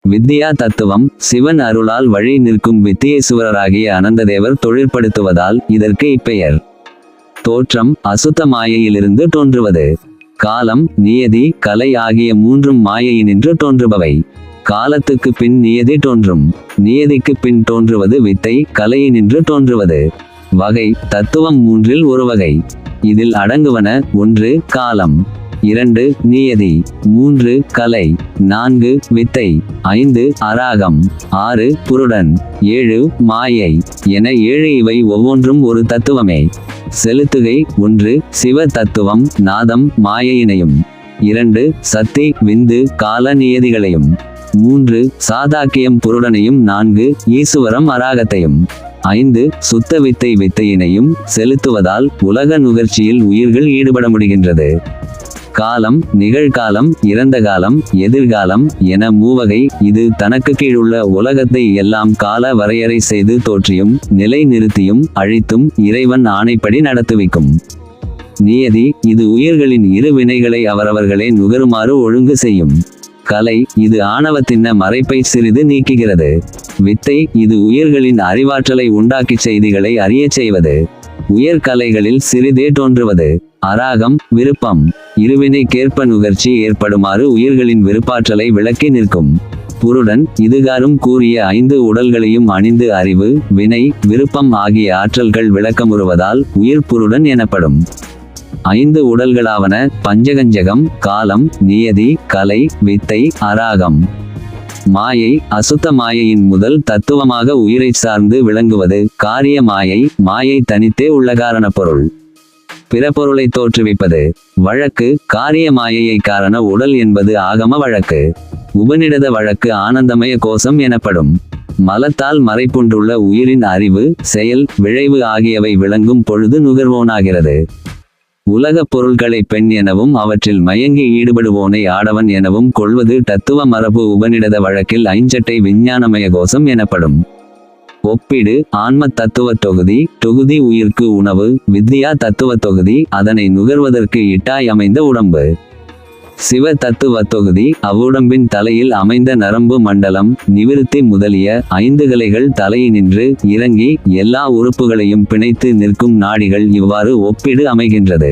வித்யா தத்துவம் சிவன் அருளால் வழி நிற்கும் வித்தியேசுவரராகிய அனந்ததேவர் தொழிற்படுத்துவதால் இதற்கு இப்பெயர். தோற்றம் அசுத்த மாயையிலிருந்து தோன்றுவது. காலம் நியதி கலை ஆகிய மூன்றும் மாயையினின்று தோன்றுபவை. காலத்துக்கு பின் நியதி தோன்றும். நியதிக்கு பின் தோன்றுவது வித்தை கலையினின்று தோன்றுவது. வகை தத்துவம் மூன்றில் ஒரு வகை. இதில் அடங்குவன: 1 காலம், 2 நியதி, 3 கலை, 4 வித்தை, 5 அராகம், 6 புருடன், 7 மாயை என 7 இவை ஒவ்வொன்றும் ஒரு தத்துவமே. செலுத்துகை: 1 சிவ தத்துவம் நாதம் மாயையினையும், 2 சக்தி விந்து கால நியதிகளையும், 3 சாதாக்கியம் புருடனையும், 4 ஈசுவரம் அராகத்தையும், 5 சுத்த வித்தை வித்தையினையும் செலுத்துவதால் உலக நுகர்ச்சியில் உயிர்கள் ஈடுபட முடிகின்றது. காலம் நிகழ்காலம் இறந்த காலம் எதிர்காலம் என மூவகை. இது தனக்கு கீழுள்ள உலகத்தை எல்லாம் கால வரையறை செய்து தோற்றியும் நிலை நிறுத்தியும் அழித்தும் இறைவன் ஆணைப்படி நடத்துவிக்கும். நியதி இது உயிர்களின் இரு வினைகளை அவரவர்களே நுகருமாறு ஒழுங்கு செய்யும். கலை இது ஆணவத்தின்ன மறைப்பை சிறிது நீக்குகிறது. வித்தை இது உயிர்களின் அறிவாற்றலை உண்டாக்கி செய்திகளை அறியச் செய்வது. உயர்கலைகளில் சிறிதே தோன்றுவது. அராகம் விருப்பம் இருவினைக்கேற்ப நுகர்ச்சி ஏற்படுமாறு உயிர்களின் விருப்பாற்றலை விளக்கி நிற்கும். புருடன் இதுகாரும் கூறிய 5 உடல்களையும் அணிந்து அறிவு வினை விருப்பம் ஆகிய ஆற்றல்கள் விளக்கமுறுவதால் உயிர் புருடன் எனப்படும். 5 உடல்களாவன பஞ்சகஞ்சகம் காலம் நியதி கலை வித்தை அராகம். மாயை அசுத்த மாயையின் முதல் தத்துவமாக உயிரை சார்ந்து விளங்குவது காரிய மாயை. மாயை தனித்தே உள்ள காரண பொருள். பிற பொருளை தோற்றுவிப்பது. வழக்கு காரிய மாயையை காரண உடல் என்பது ஆகம வழக்கு. உபநிடத வழக்கு ஆனந்தமய கோஷம் எனப்படும். மலத்தால் மறைப்புண்டுள்ள உயிரின் அறிவு செயல் விளைவு ஆகியவை விளங்கும் பொழுது நுகர்வோனாகிறது. உலகப் பொருள்களை பெண் எனவும் அவற்றில் மயங்கி ஈடுபடுவோனை ஆடவன் எனவும் கொள்வது தத்துவ மரபு. உபநிடத வழக்கில் ஐஞ்சட்டை விஞ்ஞானமய கோஷம் எனப்படும். ஒப்பீடு ஆன்ம தத்துவ தொகுதி உயிர்க்கு உணவு. வித்யா தத்துவ தொகுதி அதனை நுகர்வதற்கு இட்டாய் அமைந்த உடம்பு. சிவ தத்துவ தொகுதி அவ்வுடம்பின் தலையில் அமைந்த நரம்பு மண்டலம். நிவிருத்தி முதலிய 5 கலைகள் தலையினின்று இறங்கி எல்லா உறுப்புகளையும் பிணைத்து நிற்கும் நாடிகள். இவ்வாறு ஒப்பீடு அமைகின்றது.